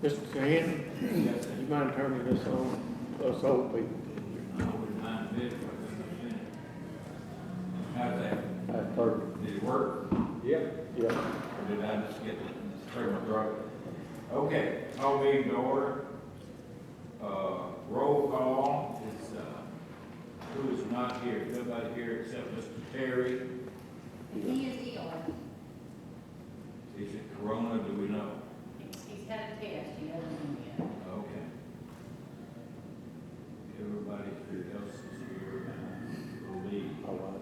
Mr. Henry, Yes, sir. you mind turning this on, us old people? I wouldn't mind a bit for this minute. How's that? That's perfect. Did it work? Yep. Yeah. Or did I just get straight my throat? Okay, call meeting to order. Roll call is, who is not here? Nobody here except Mr. Terry. He is ill. Is it corona, do we know? He's had a test, he doesn't know yet. Okay. Everybody else is here, I believe. All right.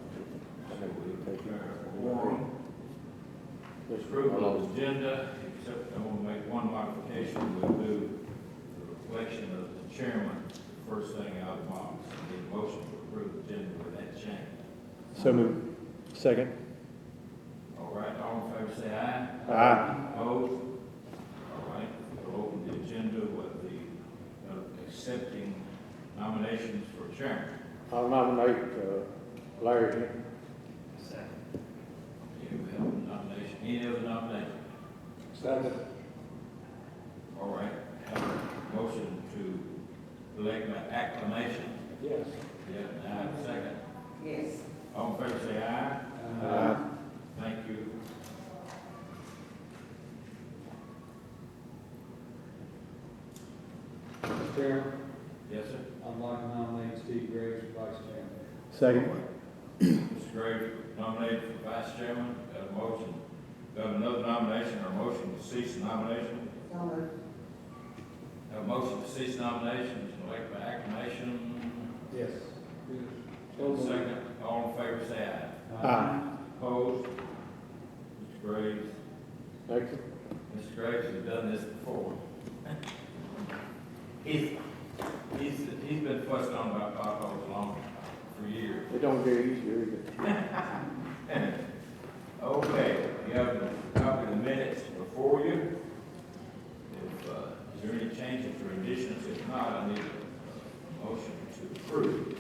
So we'll take care of Yeah. quorum. Mr. Approval of the agenda, except I want to make one modification. We'll do the election of the chairman, the first thing out of the box. Need a motion to approve the agenda with that change. So moved. Second. All right, all in favor say aye. Aye. Opposed? All right, we'll open the agenda with the accepting nominations for chairman. I'll nominate, Larry Henry. You have a nomination, any other nomination? Second. All right, have a motion to elect by acclamation. Yes. Yeah, now I have a second. Yes. All in favor say aye. Aye. Thank you. Mr. Chairman, Yes, sir. I'd like to nominate Steve Graves for vice chairman. Second. Mr. Graves nominated for vice chairman. Got a motion. Got another nomination or a motion to cease nomination? Have a motion to cease nominations, elect by acclamation. Yes. Second, all in favor say aye. Aye. Opposed? Mr. Graves. Thank you. Mr. Graves has done this before. He's been fussed on about potholes long, for years. It don't get easier either. Okay, you have a copy of the minutes before you. If, is there any changes or additions? If not, I need a motion to approve.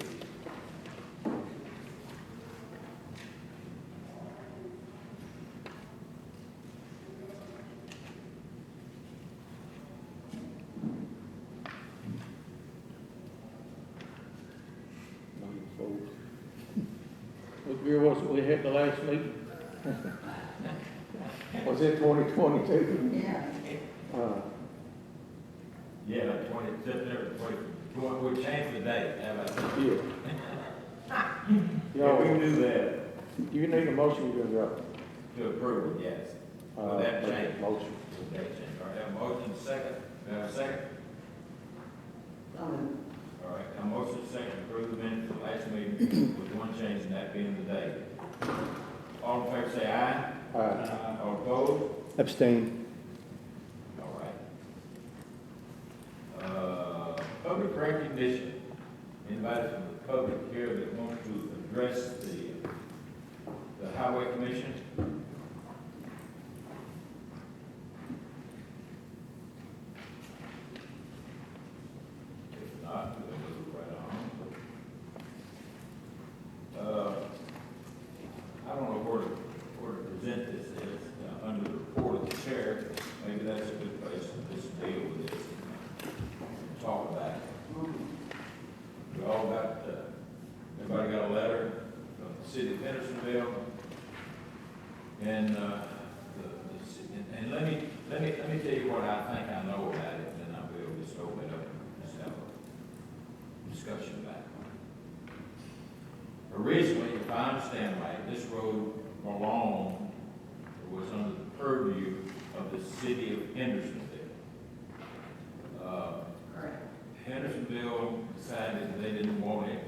What year was it we had the last meeting? Was it 2022? Yeah. Yeah, 20, September 20, we'll change the date, how about that? Yeah. Yeah, we can do that. You need a motion To approve it, yes. With that change. Motion. With that change. All right, have a motion, second. Do I have a second? All right, a motion, second, to approve the minutes of the last meeting with one change, and that being the date. All in favor say aye. Aye. All opposed? Abstain. All right. Public recognition. Anybody from the public here that wants to address the Highway Commission? If not, we'll move right on. I don't know where to present this is, under the report of the chair. Maybe that's a good place to just deal with this and talk about it. We all got, everybody got a letter from the city of Hendersonville. And, and let me tell you what I think I know about it, and then I will just open it up and just have a discussion about it. Originally, if I understand right, this road along was under the purview of the city of Hendersonville. Correct. Hendersonville decided they didn't want it.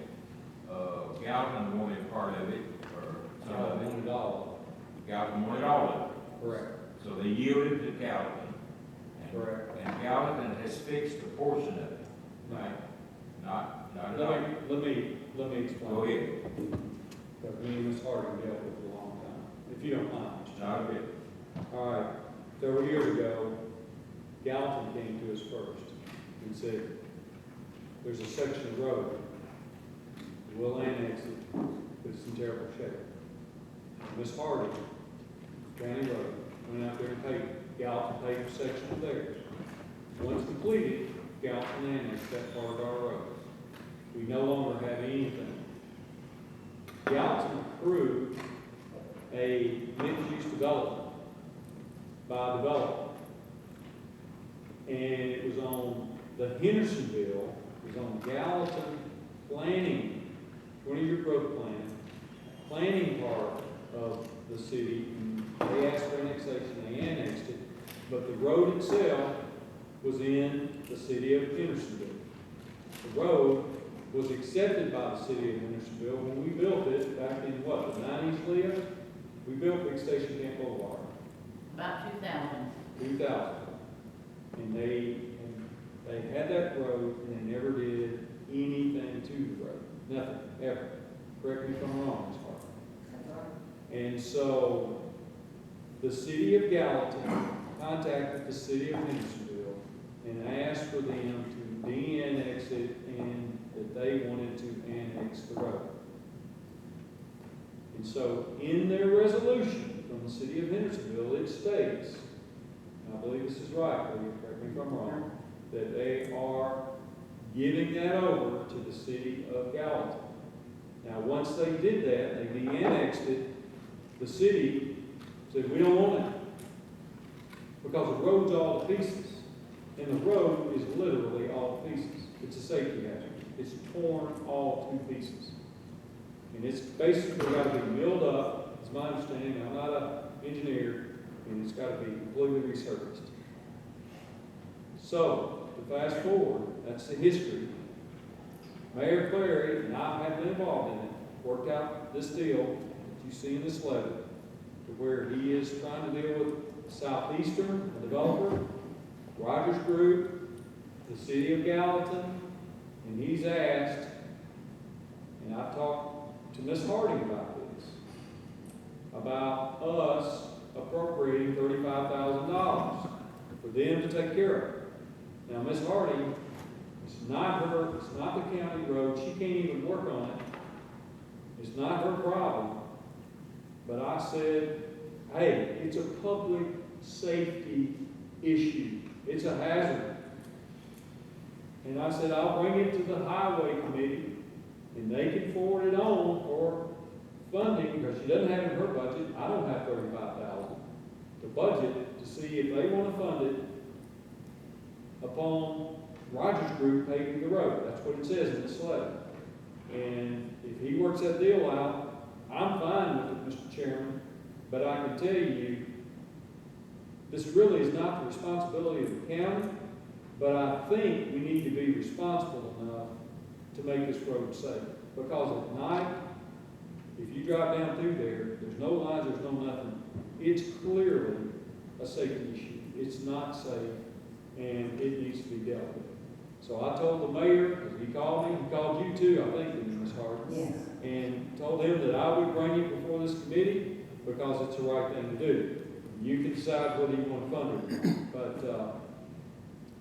Gallatin wanted part of it, or some of it. $1. Gallatin wanted all of it. Correct. So they yielded to Gallatin. And- Correct. And Gallatin has fixed a portion of it, right? Not at all. Let me explain. Go ahead. Because me and Ms. Harding dealt with it a long time, if you don't mind. Not a bit. All right, several years ago, Gallatin came to us first and said, there's a section of road, we'll annex it, but it's in terrible shape. Ms. Harding, County Road, went out there and paid, Gallatin paid a section of theirs. once completed, Gallatin annexed that part of our road. We no longer have anything. Gallatin approved a mixed-use development by a developer. And it was on the Hendersonville, it was on Gallatin planning, 20-year growth plan, planning part of the city. And they asked for annexation, they annexed it, but the road itself was in the city of Hendersonville. The road was accepted by the city of Hendersonville when we built it back in what, the 90s, Leah? We built Big Station Camp Boulevard, About 2000. 2000. And they had that road and they never did anything to the road, nothing, ever. Correct me if I'm wrong, Ms. Harper. And so the city of Gallatin contacted the city of Hendersonville and asked for them to de-annex it and that they wanted to annex the road. And so in their resolution from the city of Hendersonville, it states, and I believe this is right, Leah, correct me if I'm wrong, that they are giving that over to the city of Gallatin. Now, once they did that, they de-annexed it, the city said, we don't want it. Because the road's all to pieces. And the road is literally all to pieces. It's a safety hazard. It's torn all to pieces. And it's basically got to be milled up, it's my understanding, I'm not an engineer, and it's got to be completely resurfaced. So, to fast forward, that's the history. Mayor Clary, and I have been involved in it, worked out this deal that you see in this letter, to where he is trying to deal with Southeastern, a developer, Rogers Group, the city of Gallatin, and he's asked, and I've talked to Ms. Harding about this, about us appropriating $35,000 for them to take care of it. Now, Ms. Harding, it's not the county road, she can't even work on it. It's not her problem. But I said, hey, it's a public safety issue. It's a hazard. And I said, I'll bring it to the highway committee, and they can forward it on for funding, because she doesn't have it in her budget. I don't have $35,000 to budget to see if they want to fund it upon Rogers Group paving the road. That's what it says in this letter. And if he works that deal out, I'm fine with it, Mr. Chairman, but I can tell you, this really is not the responsibility of the county, but I think we need to be responsible enough to make this road safe. Because at night, if you drive down through there, there's no lines, there's no nothing. It's clearly a safety issue. It's not safe, and it needs to be dealt with. So I told the mayor, because he called me, he called you too, I think, Ms. Hart. Yes. And told him that I would bring it before this committee because it's the right thing to do. You can decide whether you want to fund it or not. But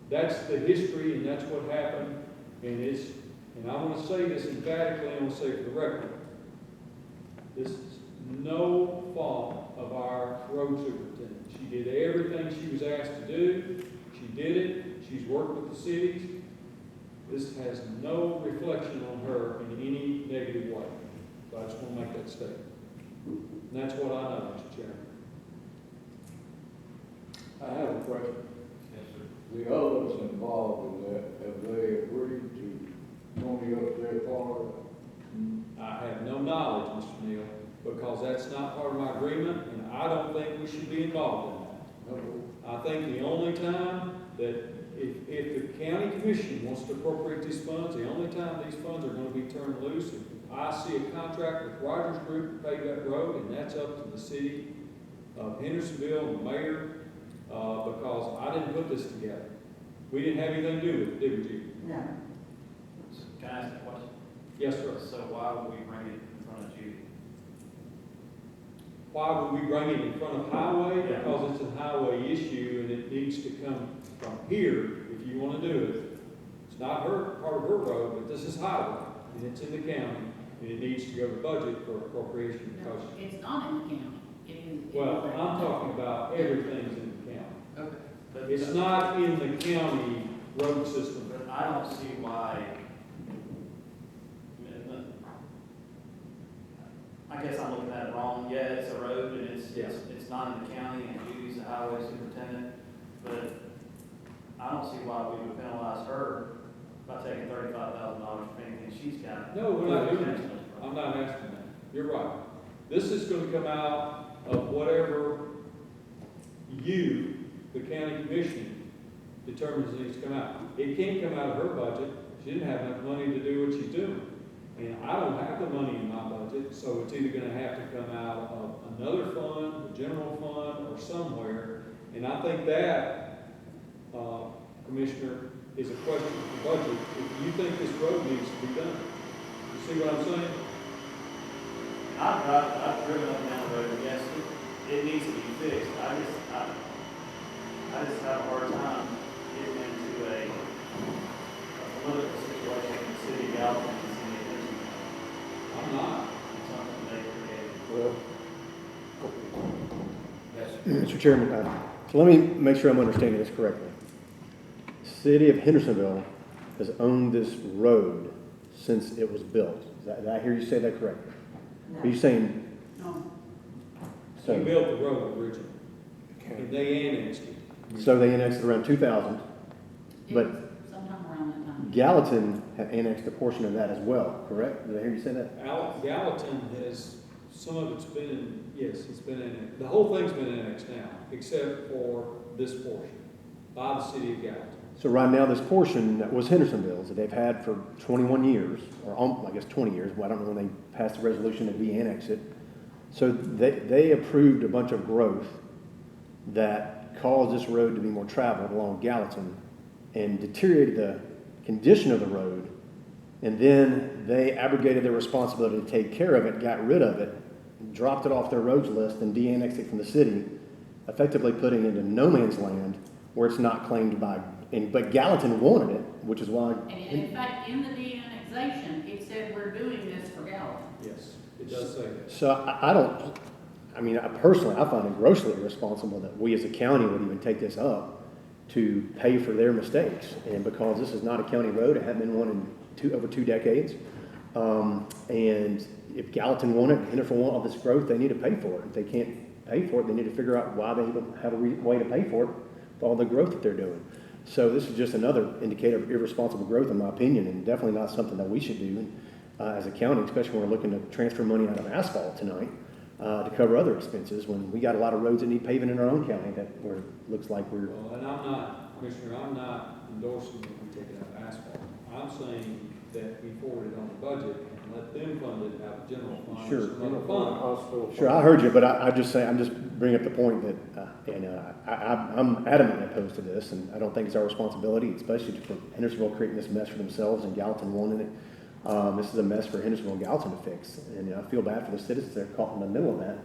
that's the history, and that's what happened. And I want to say this emphatically, and I want to say it for the record. This is no fault of our road superintendent. She did everything she was asked to do. She did it. She's worked with the cities. This has no reflection on her in any negative way. So I just want to make that statement. And that's what I know, Mr. Chairman. I have a question. Yes, sir. The others involved in that, have they agreed to pony up their part? I have no knowledge, Mr. Neal, because that's not part of my agreement, and I don't think we should be involved in that. No. I think the only time that, if the county commission wants to appropriate these funds, the only time these funds are going to be turned loose, if I see a contract with Rogers Group to pave that road, and that's up to the city of Hendersonville and the mayor, because I didn't put this together. We didn't have anything to do with it, did we, Chief? No. Can I ask a question? Yes, sir. So why would we bring it in front of you? Why would we bring it in front of highway? Yeah. Because it's a highway issue and it needs to come from here if you want to do it. It's not her, part of her road, but this is highway and it's in the county and it needs to go to budget for appropriation No, because, it's not in the county. It is. well, I'm talking about everything's in the county. Okay. But It's not in the county road system. But I don't see why. I guess I'm looking at it wrong. Yeah, it's a road and it's not in the county and Judy's the highway superintendent. But I don't see why we would penalize her by taking $35,000 for anything she's got. No, we're not doing that. I'm not asking that. You're right. This is gonna come out of whatever you, the county commission, determines needs to come out. It can't come out of her budget. She didn't have enough money to do what she's doing. And I don't have the money in my budget, so it's either gonna have to come out of another fund, the general fund, or somewhere. And I think that, Commissioner, is a question for budget. If you think this road needs to be done, you see what I'm saying? I've driven up and down the road, and yes, it needs to be fixed. I just have a hard time getting into a political situation in the city of Gallatin and the city of Richmond. I'm not. Something they created. Well, Mr. Chairman, so let me make sure I'm understanding this correctly. City of Hendersonville has owned this road since it was built. Did I hear you say that correctly? Are you saying, No, He so, built the road originally, and they annexed it. so they annexed it around 2000, it But- was sometime around that time. Gallatin had annexed a portion of that as well, correct? Did I hear you say that? Gallatin has, some of it's been, yes, it's been annexed. The whole thing's been annexed now, except for this portion, by the city of Gallatin. So right now, this portion that was Hendersonville's that they've had for 21 years, or I guess 20 years, well, I don't know when they passed the resolution to de-annex it. So they approved a bunch of growth that caused this road to be more traveled along Gallatin and deteriorated the condition of the road. And then they abrogated their responsibility to take care of it, got rid of it, dropped it off their roads list and de-annexed it from the city, effectively putting it into no man's land where it's not claimed by, but Gallatin wanted it, which is why. And in fact, in the de-annexation, it said we're doing this for Gallatin. Yes, it does say that. So I personally, I find it grossly irresponsible that we as a county would even take this up to pay for their mistakes. And because this is not a county road, it hadn't been one in over 2 decades. And if Gallatin wanted, Henderson wanted all this growth, they need to pay for it. If they can't pay for it, they need to figure out why they even have a way to pay for it, for all the growth that they're doing. So this is just another indicator of irresponsible growth, in my opinion, and definitely not something that we should do as a county, especially when we're looking to transfer money out of asphalt tonight to cover other expenses, when we got a lot of roads that need paving in our own county that looks like we're. Well, and I'm not, Commissioner, I'm not endorsing that we take it out of asphalt. I'm saying that we forward it on the budget and let them fund it out of general fund. Sure. or some other fund. Sure, I heard you, but I'm just bringing up the point that, I'm adamantly opposed to this, and I don't think it's our responsibility, especially for Hendersonville creating this mess for themselves and Gallatin wanting it. This is a mess for Hendersonville and Gallatin to fix, and I feel bad for the citizens that are caught in the middle of that.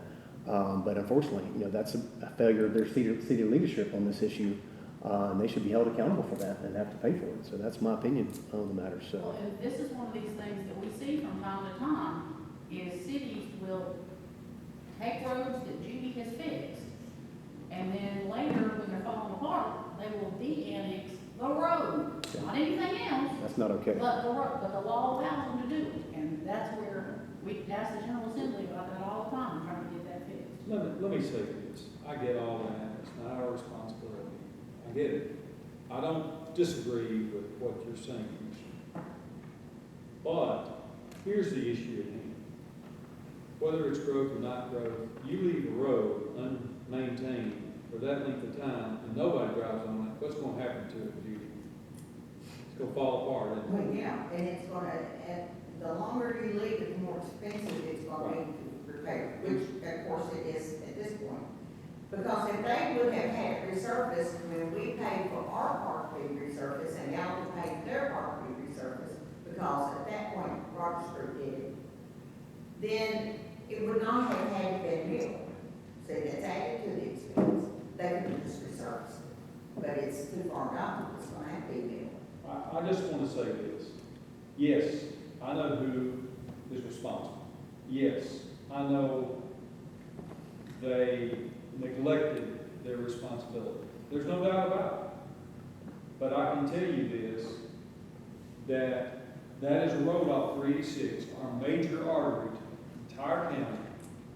But unfortunately, that's a failure of their city leadership on this issue, and they should be held accountable for that and have to pay for it. So that's my opinion on the matter, so. Well, and this is one of these things that we see from time to time, is cities will take roads that Judy has fixed, and then later, when they're falling apart, they will de-annex the road, not anything else, That's not okay. but the road, but the law allows them to do it. And that's where we ask the General Assembly about that all the time, trying to get that fixed. Let me say this, I get all that, it's not our responsibility, I get it. I don't disagree with what you're saying, Commissioner. But here's the issue at hand. Whether it's growth or not growth, you leave a road unmaintained for that length of time and nobody drives on it, what's gonna happen to it, Judy? It's gonna fall apart, isn't it? Well, yeah, and it's gonna, the longer you leave it, the more expensive it's gonna be to repair, which of course it is at this point. Because if they would have had it resurfaced when we paid for our park to be resurfaced and Gallatin paid their park to be resurfaced, because at that point Roger Street did it, then it would not have had to be milled. So that's added to the expense. They could just resurface it. But it's too far down, it's gonna have to be milled. I just want to say this. Yes, I know who is responsible. Yes, I know they neglected their responsibility. There's no doubt about it. But I can tell you this, that is a road off 386, our major artery to the entire county.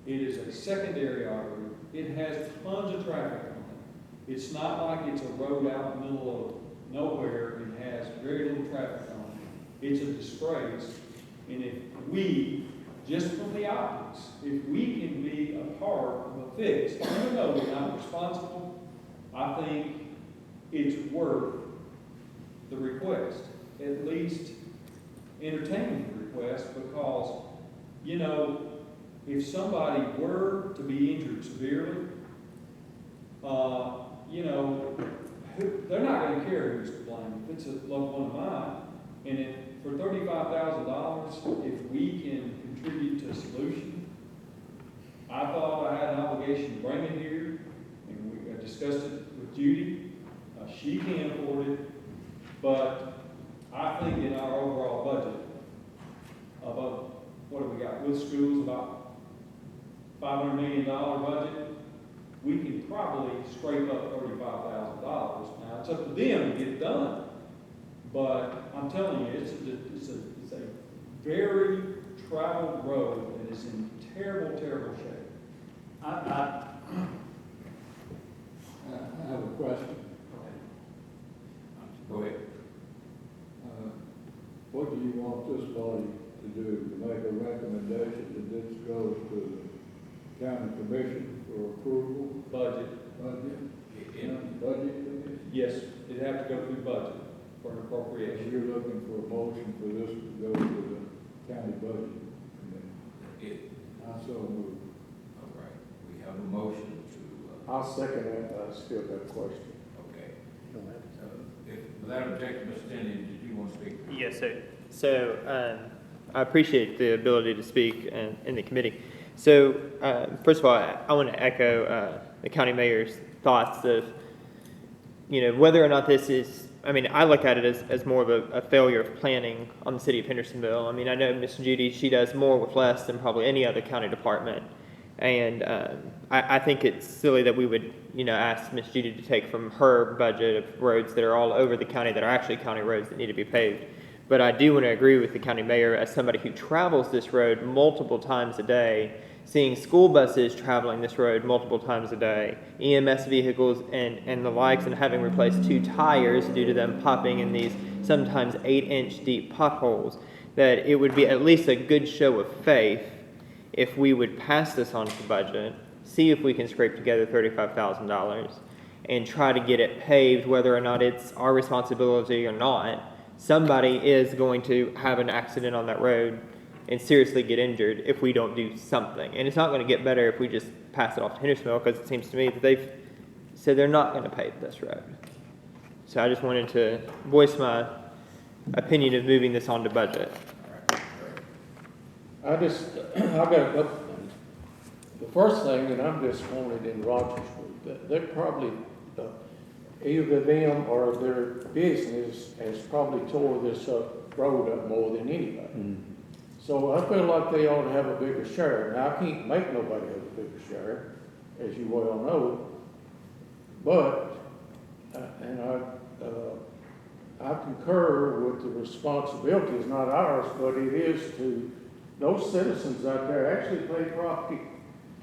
It is a secondary artery. It has tons of traffic on it. It's not like it's a road out in the middle of nowhere. It has very little traffic on it. It's a disgrace. And if we, just from the optics, if we can be a part of a fix, even though we're not responsible, I think it's worth the request, at least entertaining the request, because, you know, if somebody were to be injured severely, you know, they're not going to care who's to blame. If it's a loved one of mine, and if for $35,000, if we can contribute to a solution, I thought I had an obligation to bring it here, and we discussed it with Judy. She can afford it, but I think in our overall budget, about, what have we got, with schools, about $500 million budget, we can probably scrape up $35,000. Now, it's up to them to get it done, but I'm telling you, it's a very traveled road that is in terrible, terrible shape. I I have a question. Go ahead. What do you want this body to do, to make a recommendation that this goes to the county commission for approval? Budget, Budget commission? yes, it'd have to go through budget for an If appropriation. you're looking for a motion for this to go to the county budget committee, I so move. All right, we have a motion to, I'll second that, but I still got a question. okay. Without objection, Mr. Tenney, did you want to speak? Yes, sir. So I appreciate the ability to speak in the committee. So first of all, I want to echo the county mayor's thoughts of, you know, whether or not this is, I mean, I look at it as more of a failure of planning on the city of Hendersonville. I mean, I know Miss Judy, she does more with less than probably any other county department. And I think it's silly that we would, you know, ask Miss Judy to take from her budget of roads that are all over the county that are actually county roads that need to be paved. But I do want to agree with the county mayor as somebody who travels this road multiple times a day, seeing school buses traveling this road multiple times a day, EMS vehicles and the likes, and having replaced 2 tires due to them popping in these sometimes 8-inch deep potholes, that it would be at least a good show of faith if we would pass this on to the budget, see if we can scrape together $35,000 and try to get it paved, whether or not it's our responsibility or not. Somebody is going to have an accident on that road and seriously get injured if we don't do something. And it's not going to get better if we just pass it off to Hendersonville, because it seems to me that they've said they're not going to pave this road. So I just wanted to voice my opinion of moving this on to budget. I've got a couple things. The first thing that I'm disappointed in Rogers Group, that they're probably, either them or their business has probably tore this road up more than anybody. Mm. So I feel like they ought to have a bigger share. Now, I can't make nobody have a bigger share, as you well know, but, and I concur with the responsibility is not ours, but it is to those citizens out there actually pay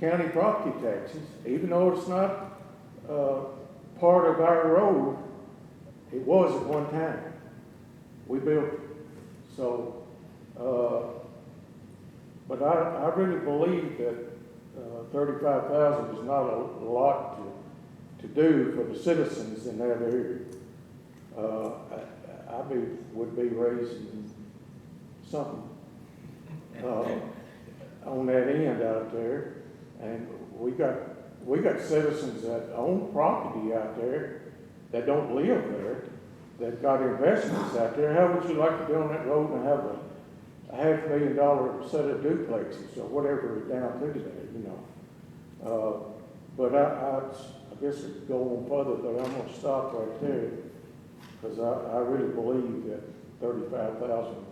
county property taxes, even though it's not part of our road. It was at one time. We built it. So, but I really believe that $35,000 is not a lot to do for the citizens in that area. I would be raising something on that end out there, and we got citizens that own property out there that don't live there, that got investments out there. How would you like to be on that road and have a $500,000 set of duplexes or whatever is down through there, you know? But I guess it could go on further, but I'm gonna stop right there, because I really believe that 35,000.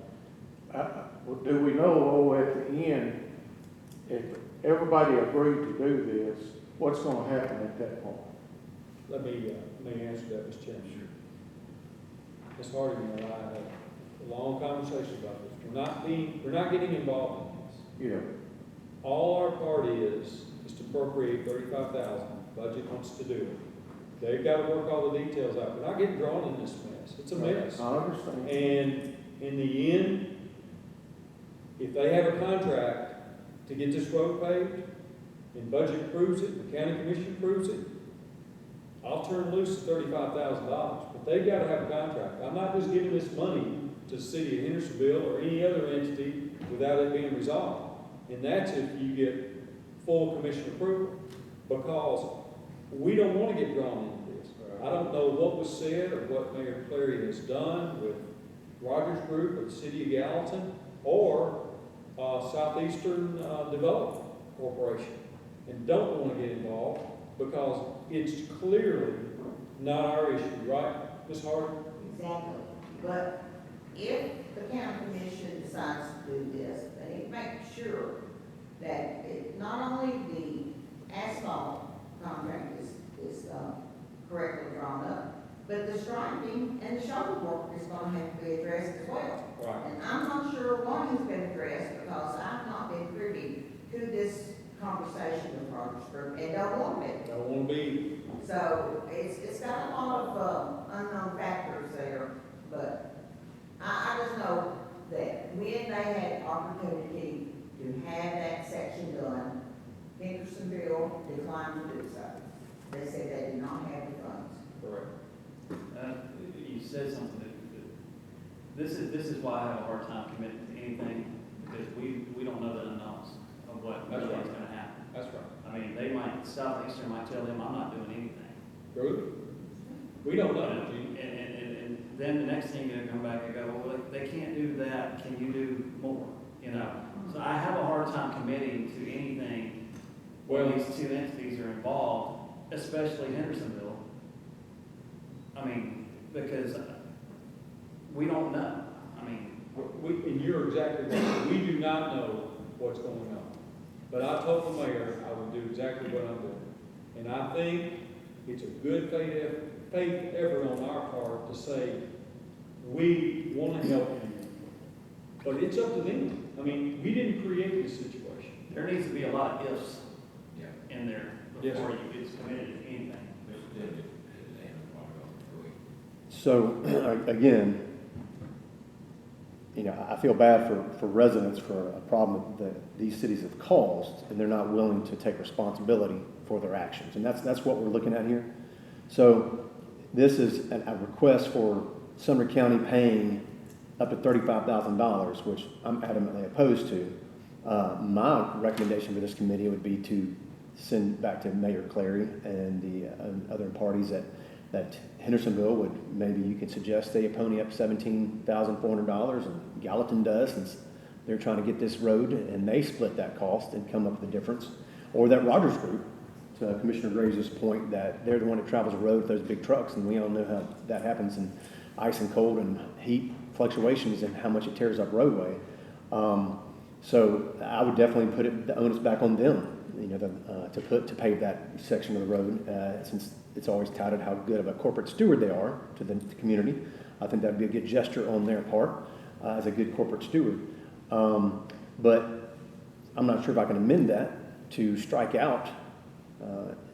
Do we know, at the end, if everybody agreed to do this, what's gonna happen at that point? Let me answer that, Mr. Chairman. Ms. Harding and I had a long conversation about this. We're not getting involved in this. Yeah. All our part is to appropriate $35,000. Budget wants to do it. They've got to work all the details out. We're not getting drawn in this mess. It's a mess. I understand. And in the end, if they have a contract to get this road paved, and budget approves it, the county commission approves it, I'll turn loose the $35,000. But they've got to have a contract. I'm not just giving this money to the city of Hendersonville or any other entity without it being resolved. And that's if you get full commission approval, because we don't want to get drawn into this. I don't know what was said or what Mayor Clary has done with Rogers Group or the City of Gallatin or Southeastern Development Corporation, and don't want to get involved because it's clearly not our issue, right, Ms. Hardy? Exactly. But if the county commission decides to do this, they need to make sure that not only the asphalt contract is correctly drawn up, but the striping and the shoulder work is gonna have to be addressed as well. Right. And I'm not sure one has been addressed because I've not been privy to this conversation with Rogers Group and don't want to be. Don't want to be. So it's got a lot of unknown factors there, but I just know that when they had opportunity to have that section done, Hendersonville declined to do so. They said they did not have the funds. Correct. You said something this is why I have a hard time committing to anything, because we don't know the unknowns of what That's really right. is gonna happen. That's right. I mean, Southeastern might tell them, I'm not doing anything. True. We don't know. And then the next thing you're gonna come back and go, well, they can't do that, can you do more? You know, so I have a hard time committing to anything when these two entities are involved, especially Hendersonville. I mean, because we don't know. I mean, And you're exactly right. We do not know what's going on. But I told the mayor I would do exactly what I'm doing. And I think it's a good faith effort on our part to say, we want to help you. But it's up to them. I mean, we didn't create this situation. there needs to be a lot of ifs Yeah. in there Yes, before sir. it's committed to anything. Mr. Dillon, So, again, you know, I feel bad for residents for a problem that these cities have caused, and they're not willing to take responsibility for their actions. And that's what we're looking at here. So this is a request for Sumner County paying up to $35,000, which I'm adamantly opposed to. My recommendation for this committee would be to send back to Mayor Clary and the other parties that Hendersonville would, maybe you could suggest they pony up $17,400, and Gallatin does, since they're trying to get this road, and they split that cost and come up with the difference. Or that Rogers Group, to Commissioner Graves' point, that they're the one that travels the road with those big trucks, and we all know how that happens in ice and cold and heat fluctuations and how much it tears up roadway. So I would definitely put the onus back on them, you know, to pave that section of the road, since it's always touted how good of a corporate steward they are to the community. I think that'd be a good gesture on their part as a good corporate steward. But I'm not sure if I can amend that to strike out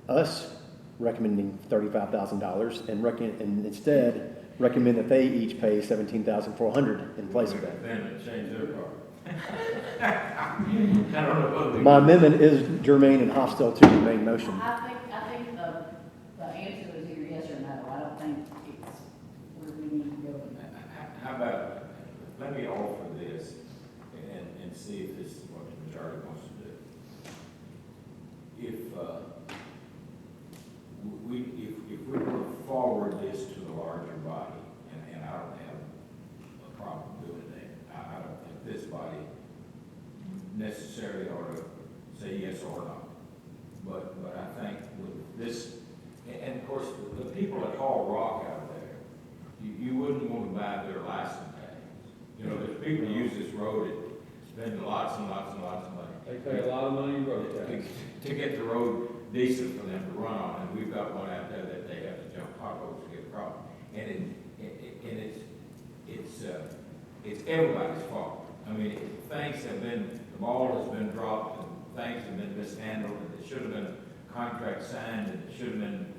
us recommending $35,000 and instead recommend that they each pay $17,400 in place of that. Then change their part. I don't know what My amendment is germane and hostile to the main motion. I think the answer is either yes or no. I don't think it's where we need to go. How about, let me offer this and see if this is what the majority wants to do. If we were to forward this to the larger body, and I don't have a problem doing that, I don't think this body necessarily ought to say yes or no. But I think with this, and of course, the people that haul rock out there, you wouldn't want to buy their license tags. You know, there's people who use this road that spend lots and lots and lots of money. They pay a lot of money in road tax. To get the road decent for them to run on, and we've got one out there that they have it's everybody's fault. I mean, things have been, the ball has been dropped, and things have been mishandled, and there should have been a contract signed, and there should have been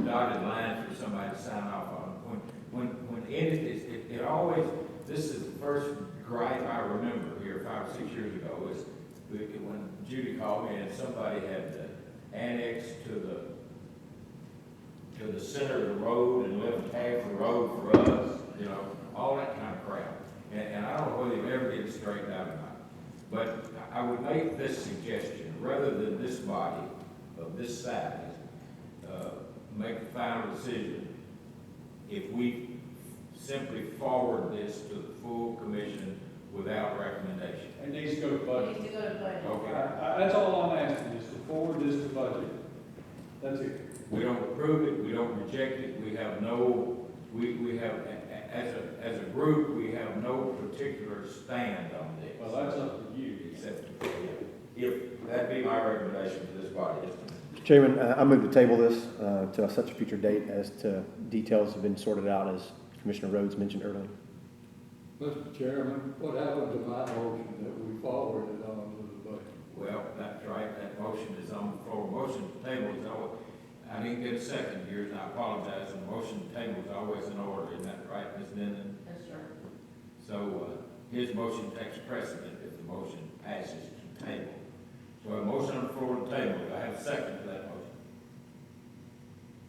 dotted lines for somebody to sign off on. When it always, this is the first gripe I remember here 5 or 6 years ago, was when Judy called me and somebody had annexed to the center of the road and left half the road for us, you know, all that kind of crap. And I don't know whether you'll ever get it straightened out or not. But I would make this suggestion, rather than this body of this size, make the final decision, if we simply forward this to the full commission without recommendation. It needs to go to It budget. needs to go to budget. Okay. That's all I'm asking, is to forward this to budget. That's it. We don't approve it, we don't reject it, we have no, we have, as a group, we have no particular stand on this. Well, that's up to you. Except, if, that'd be my recommendation to this body. Mr. Chairman, I move to table this to such a future date as to details have been sorted out, as Commissioner Rhodes mentioned earlier. Mr. Chairman, what happened to my motion that we forwarded on to the budget? Well, that's right, that motion is on the floor. Motion to table is always, I didn't get a second here, and I apologize, the motion to table is always in order, isn't that right, Ms. Denton? That's true. So, his motion takes precedent if the motion passes to table. So a motion on the floor to table, do I have a second to that motion?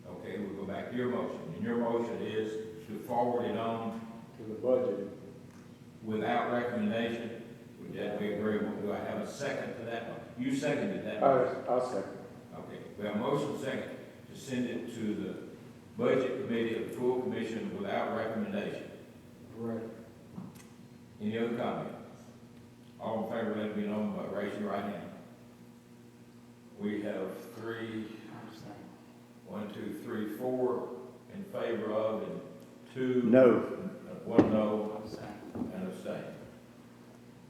Okay, we'll go back to your motion, and your motion is to forward it on To the budget. without recommendation. Would that be agreeable? Do I have a second to that? You seconded that. I'll second. Okay, we have a motion second to send it to the budget committee of the full commission without recommendation. Correct. Any other comment? All in favor, let it be known by raising your right hand. We have 4 in favor of, and 2. No. 1 no, and abstain.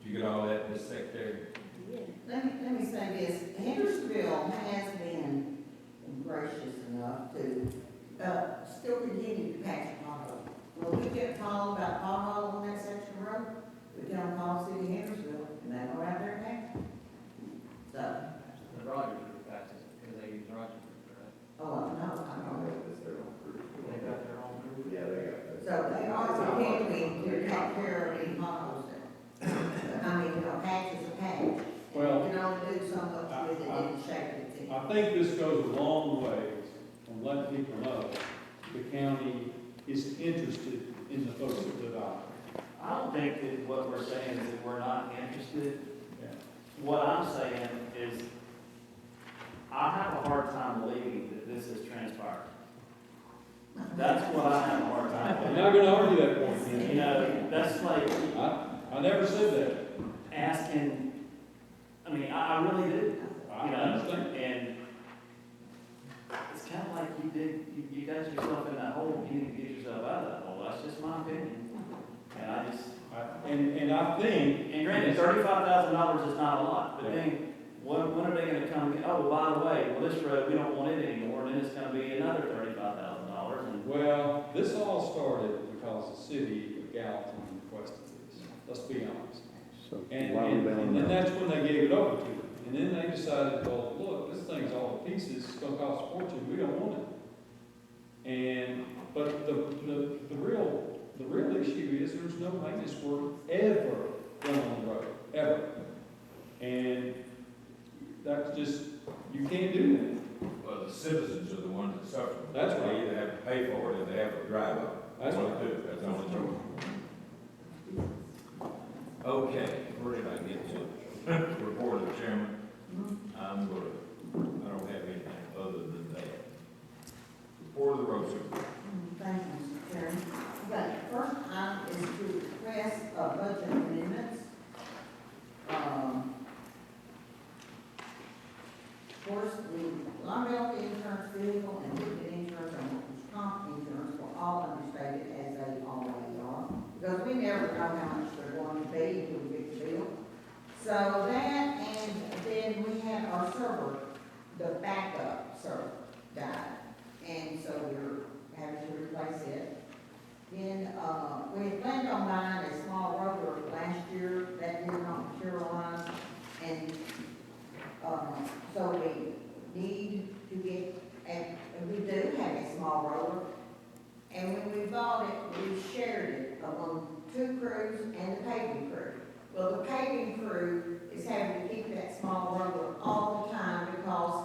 Did you get all that, Ms. Secretary? Let me say this, Hendersonville has been gracious enough to, still continue to patch potholes. When we get called about pothole on that section of road, we tell them call City of Hendersonville, and they go out there and patch it. So, The Rogers Group passes, because they use Rogers Group, right? oh, no, I don't know. They got their own group. So they are continuing to take care of any potholes there. I mean, a patch is a patch. Well, You can only do so much with it in the shape it's in. I think this goes a long way on letting people know the county is interested in the folks that live out I don't think that what we're saying is that we're not interested. there. What I'm saying is, I have a hard time believing that this has transpired. That's what I have a hard time I'm believing. not gonna argue that point. You know, that's like I never said that. asking, I mean, I really do. I You know, understand. and it's kind of like you got yourself in that hole, you need to get yourself out of that hole. That's just my opinion. And I just, And I think. and granted, $35,000 is not a lot, but then, when are they gonna come, oh, by the way, well, this road, we don't want it anymore, and then it's gonna be another $35,000, and Well, this all started because the city of Gallatin requested this, let's be honest. So And why are we bailing then them out? that's when they gave it over to them. And then they decided, well, look, this thing's all to pieces, it's gonna cost a fortune, we don't want it. And, but the real issue is there's no maintenance work ever done on the road, ever. And that's just, you can't do that. Well, the citizens are the ones that suffer. That's right. They either have to pay for it or they have to drive it. That's One right. of the two. That's the only two. Okay, where did I get to? Report of the chairman. I don't have anything other than that. Report of the road supervisor. Thank you, Mr. Chairman. Okay, first item is to request budget amendments. Of course, the liability insurance, vehicle, and ticket insurance, and workers' comp insurance were all understated as they always are, because we never know how much they're going to be until we get the bill. So that, and then we had our server, the backup server died, and so we're having to replace Then, we had planned on buying a small roller last year, that did not materialize, and, so we need to get, and we do have a small roller, and when we bought it, we shared it among 2 crews and the paving crew. Well, the paving crew is having to keep that small roller all the time because,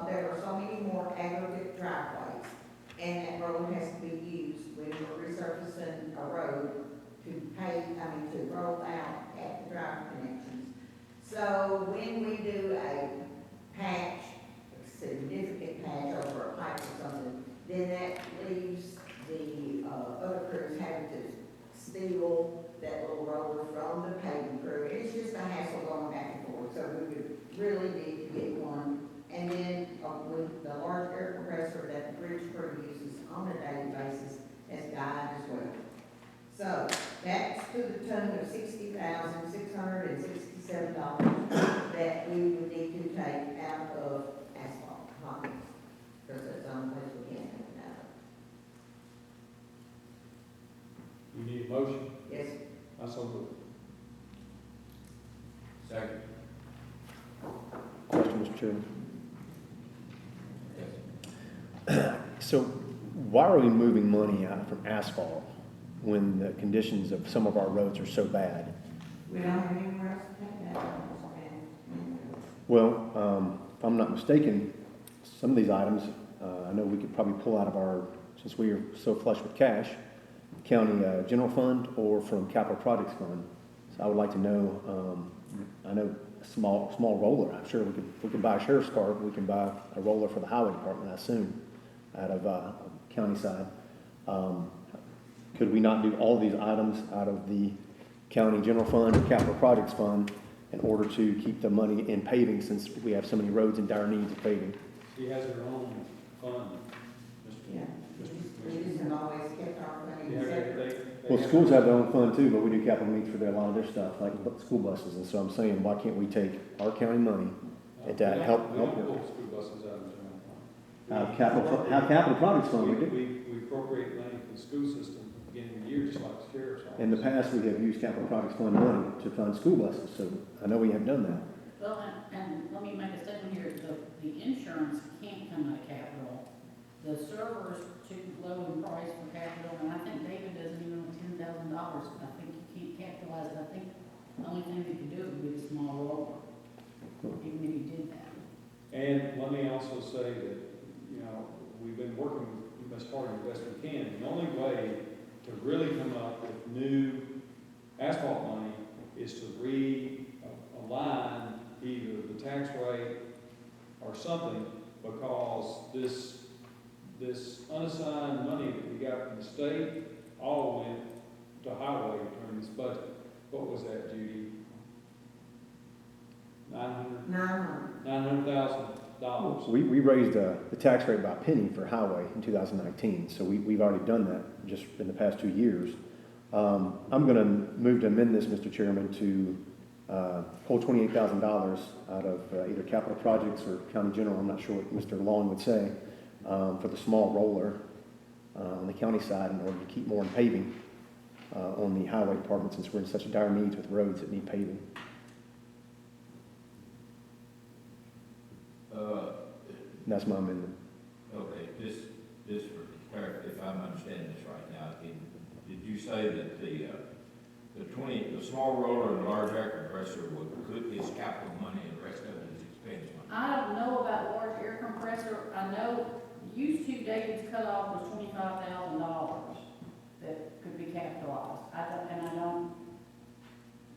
there are so many more aggregate driveways. And that road has to be used when we're resurfacing a road to roll out at the drive connections. So when we do a patch, a significant patch over a pipe or something, then that leaves the, other crews having to steal that little roller from the paving crew. It's just a hassle going back and forth, so we would really need to get one. And then, with the large air compressor that the bridge crew uses on a daily basis as guide as well. So, that's to the tune of $60,667 that we would need to take out of asphalt, hot mix, because that's the only place we can take it out of. You need a motion? Yes, I so move. Second. Question, Mr. Chairman. Yes. So why are we moving money out from asphalt when the conditions of some of our roads are so bad? we don't have anywhere else to take that out. Well, if I'm not mistaken, some of these items, I know we could probably pull out of our, since we are so flush with cash, county general fund or from capital projects fund. So I would like to know, I know small roller, I'm sure we could buy a sheriff's car, we can buy a roller for the highway department, I assume, out of county side. Could we not do all these items out of the county general fund or capital projects fund in order to keep the money in paving, since we have so many roads in dire needs of paving? She has her own fund. Yeah, we just have always kept our money Yeah, separate. Well, schools have their own fund too, but we do capital needs for a lot of their stuff, like school buses, and so I'm saying, why can't we take our county money and that help? We don't pull school buses out of the general fund. Capital projects fund, we do. We appropriate money for the school system beginning of the year, just like the sheriff's office. In the past, we have used capital projects fund money to fund school buses, so I know we have done that. Well, and let me make a statement here, the insurance can't come out of capital. The server's too low in price for capital, and I think David doesn't even want $10,000. I think you can't capitalize it. I think the only thing you could do would be a small roller, even if you did that. And let me also say that, we've been working as hard as best we can. The only way to really come up with new asphalt money is to realign either the tax rate or something, because this unassigned money that we got from the state all went to highway during this budget. What was that, Judy? $900,000. We raised the tax rate by a penny for highway in 2019, so we've already done that just in the past 2 years. I'm going to move to amend this, Mr. Chairman, to pull $28,000 out of either capital projects or county general. I'm not sure what Mr. Long would say, for the small roller on the county side in order to keep more in paving on the highway department, since we're in such dire needs with roads that need paving. That's my amendment. Okay, this for clarity, if I'm understanding this right now, did you say that the small roller and large air compressor is capital money and the rest of it is expense money? I don't know about large air compressor. I know used to David's cutoff was $25,000 that could be capitalized. I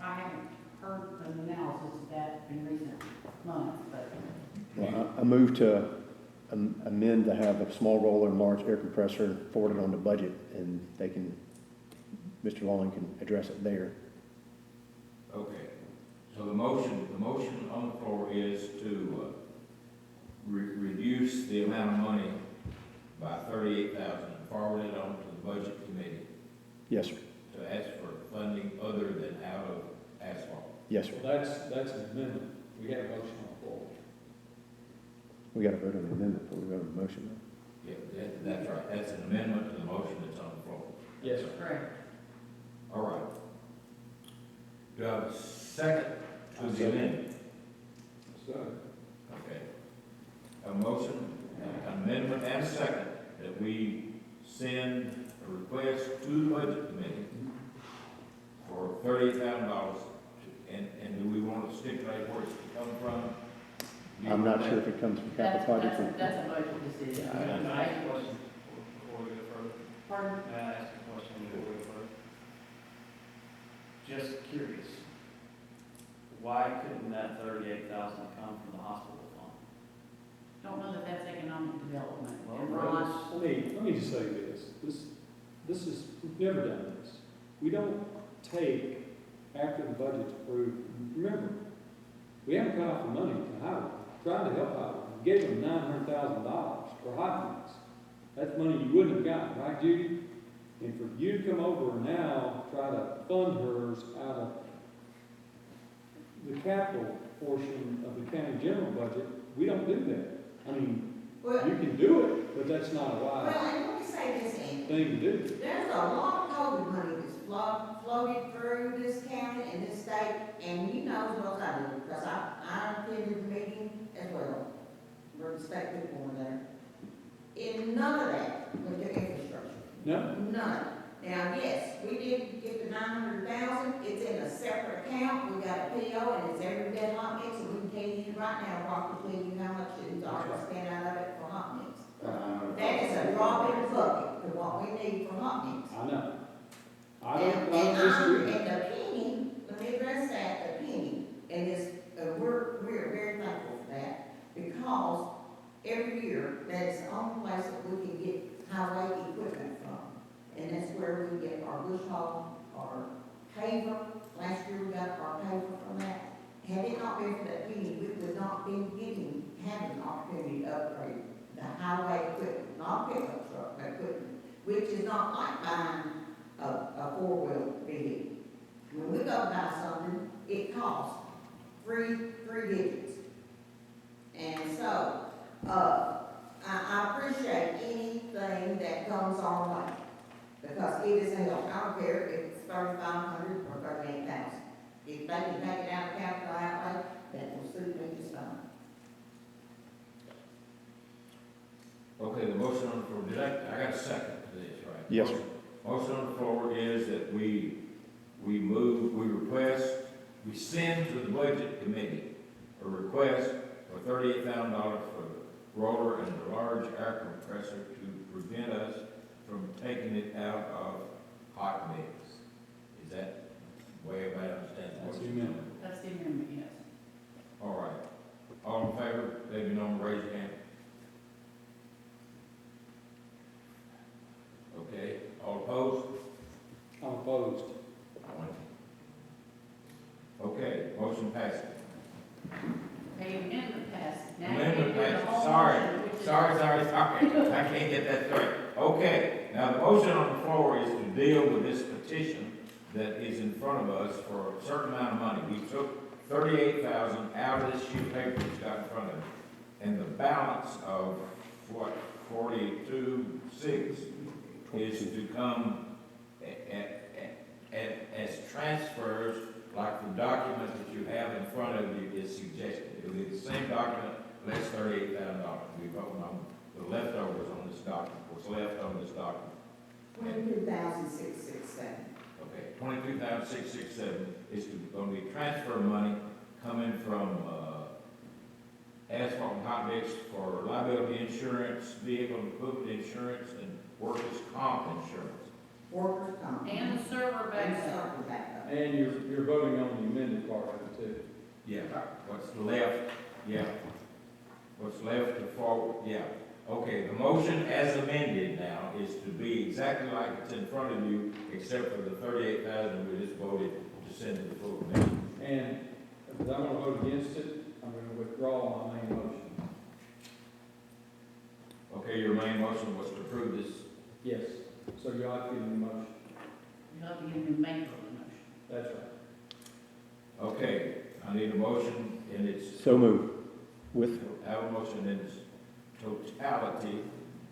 haven't heard an analysis of that in recent months, but. Well, I move to amend to have a small roller and large air compressor forwarded on the budget, and Mr. Long can address it there. Okay, so the motion on the floor is to reduce the amount of money by $38,000 and forward it on to the budget committee Yes, sir. to ask for funding other than out of asphalt. Yes, sir. Well, that's an amendment. We had a motion on the floor. We got to vote on the amendment before we vote on the motion. Yeah, that's right, that's an amendment to the motion that's on the floor. Yes, sir. Correct. All right. Do I have a second to the amendment? So, Okay. A motion, an amendment, and a second that we send a request to the budget committee for $38,000. And do we want to stipulate where it's coming from? I'm not sure if it comes from capital projects or. That's a budget decision. Yeah, Can I ask a question before we go further? Pardon? May I ask a question before we go further? Just curious, why couldn't that 38,000 come from the hospital fund? Don't know that that's economic development. Well, And roads- Ron, Let me just say this is, we've never done this. We don't take after the budget's approved. Remember, we haven't cut off the money to highway, trying to help highway. We gave them $900,000 for hot mix. That's money you wouldn't have gotten, right, Judy? And for you to come over and now try to fund hers out of the capital portion of the county general budget, we don't do that. I mean, Well, you can do it, but that's not a well, wise and let me say this, Andy. thing to do. There's a lot of COVID money that's floated through this county and this state, and you know as well as I do, because I attended the meeting as well. We're the state people were there. And none of that went to infrastructure. No? None. Now, yes, we did get the 900,000, it's in a separate account, we got a PO, and it's every bit hot mix, and we can tell you right now, Rock will tell you how much is already spent out of it for hot mix. That is a drop in the bucket to what we need for hot mix. I know. I And don't disagree. and the penny, let me address that, the penny, and this, we're very thankful for that, because every year, that's the only place that we can get highway equipment from. And that's where we get our bush hog, our paver. Last year we got our paver from that. Had it not been for that penny, we would not been having an opportunity to upgrade the highway equipment, not pickup truck, but equipment, which is not like buying a four-wheel vehicle. When we go buy something, it costs three digits. And so, I appreciate anything that comes our way. Because it is a help, I don't care if it's 3,500 or 38,000. If they can take it out of capital outlay, that will suit me just fine. Okay, the motion on the floor, I got a second to this, right? Yes, sir. Motion on the floor is that we send to the budget committee a request for $38,000 for the roller and the large air compressor to prevent us from taking it out of hot mix. Is that the way everybody understands the That's the motion? amendment. that's the amendment, yes. All right. All in favor, let me know, raise your hand. Okay, all opposed? I'm opposed. Okay, motion passes. Okay, amendment passed. Now you Amendment can do the passes. whole Sorry. motion, which is- Sorry. I can't get that straight. Okay, now the motion on the floor is to deal with this petition that is in front of us for a certain amount of money. We took $38,000 out of this sheet of paper that's got in front of it. And the balance of, what, 42.6 is to come as transfers, like the document that you have in front of you is suggested. It'll be the same document, less $38,000. We vote on the leftovers on this document, what's left on this document. 22,667. Okay, 22,667 is going to be transfer money coming from asphalt and hot mix for liability insurance, vehicle and equipment insurance, and workers' comp insurance. Workers' comp. And the server And backup. circle back up. And you're voting on the amended part of it too. Yeah, what's left, yeah. What's left to forward, yeah. Okay, the motion as amended now is to be exactly like it's in front of you, except for the 38,000 we just voted to send to the full committee. And if I'm gonna vote against it, I'm gonna withdraw my main motion. Okay, your main motion was to approve this. Yes, so you ought to give me a motion. You have to get a new maker of the motion. That's right. Okay, I need a motion in its, So moved. With, I have a motion in its totality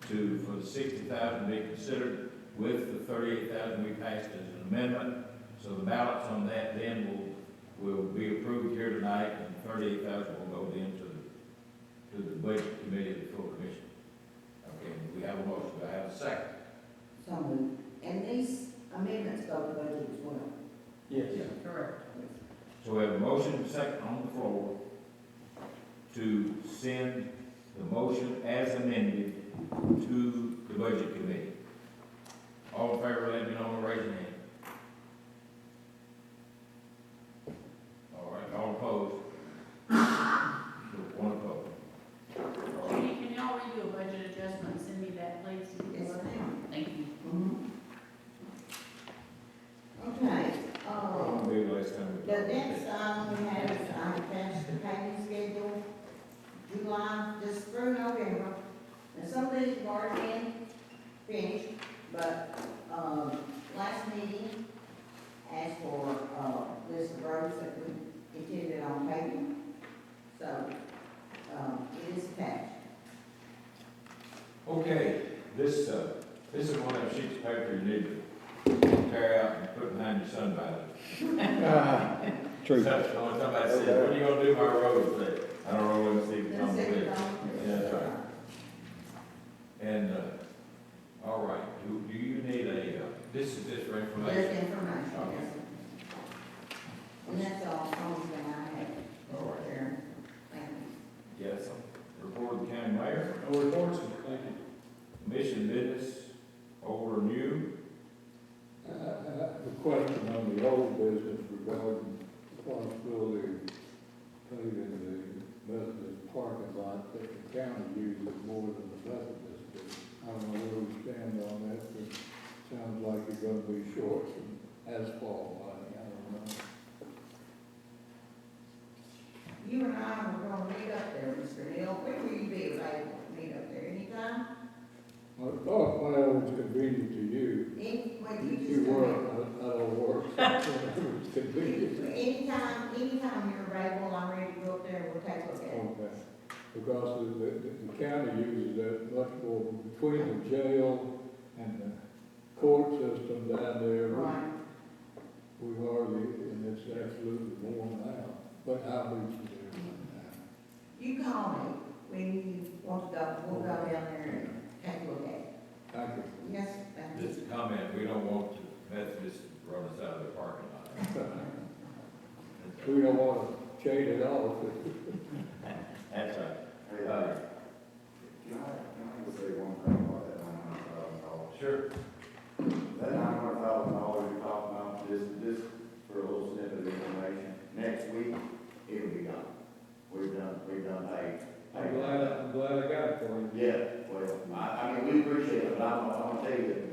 to, for the 60,000 be considered with the 38,000 we passed as an amendment. So the balance on that then will be approved here tonight, and 38,000 will go then to the budget committee of the full commission. Okay, we have a motion, do I have a second? So moved. And these amendments go to budget as well. Yes. Correct. So we have a motion and a second on the floor to send the motion as amended to the budget committee. All in favor, let me know by raising hand. All right, all opposed? One opposed. All right. Judy, can y'all redo a budget adjustment and send me that, please? Yes, ma'am. Thank you. Okay, Maybe last time we the talked about next that. item we have is I attached the payment schedule, July, just through November. And some of these have already been finished, but, last meeting asked for, list of roads that we intended on paving. So, it is attached. Okay, this is one of the sheets of paper you need to tear out and put behind your sun visor. True. So, somebody said, what are you gonna do my roads there? I don't know when Steve That's comes it, with. Tom. Yeah, that's right. And, all right, do you need this is just for Just information? information, Okay. yes. Sir. And that's all, only thing I have. All right. There. Thank you. Yes, report of the county mayor, No reports, thank you. mission business, old or new. The question on the old business regarding the possibility of paving the Methodist parking lot that the county uses more than the Methodist do. I don't know where we stand on that, but it sounds like you're gonna be short some asphalt money, I don't know. You and I were gonna meet up there, Mr. Neal. When will you be available to meet up there? Anytime? I thought when it was convenient to you, When you you just work, come I don't work, whenever it's in. convenient. Anytime you're available, I'm ready to go up there and we'll take a look at it. Okay, because the county uses that much more between the jail and the court system down there. Right. We hardly, and it's absolutely worn out, but I'll be there now. You call me when you want to go, we'll go down there and take a look at it. Thank you. Yes, thank you. Just a comment, we don't want the Methodists to run us out of the parking lot. We don't want to shade it off. That's right. Can I just say one thing about that $900,000? Sure. That $900,000 you're talking about, just for a little snippet of information, next week, it'll be gone. We've done paid. I'm glad I got it for you. Yeah, well, I mean, we appreciate it, but I'm gonna tell you,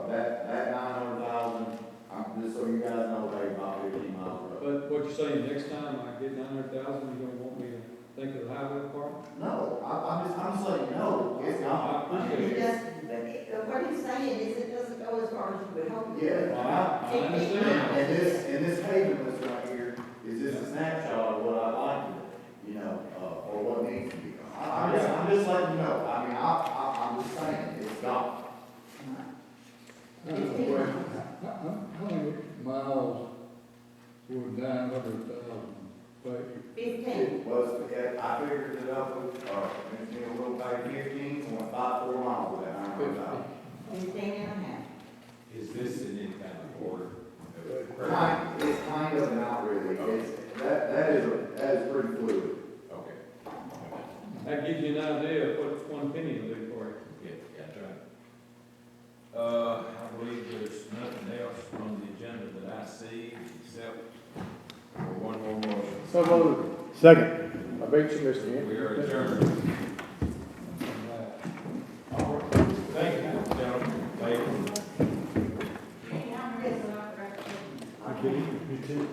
that 900,000, just so you guys know, they about 15 miles road. But what you're saying, next time I get 900,000, you don't want me to think of the highway department? No, I'm just letting you know, it's not. I appreciate It it. doesn't, but what he's saying is it doesn't go as far as you would hope. it Yeah, would. I understand. And this paving list right here is just a snapshot of what I'd like to, you know, or what needs to be done. I'm just letting you know, I mean, I'm just saying, it's gone. I have a question. How many miles would 900,000 pay? 15. Was, I figured it up with, we'll pay 15.54 miles with that 900,000. 15 and a half. Is this in any kind of order? It's kind of not really, that is pretty fluid. Okay. That gives you an idea of what one penny will do for you. Yeah, that's right. I believe there's nothing else on the agenda that I see except for one more motion. So moved. Second. I bet you, Mr. Neal. We are adjourned.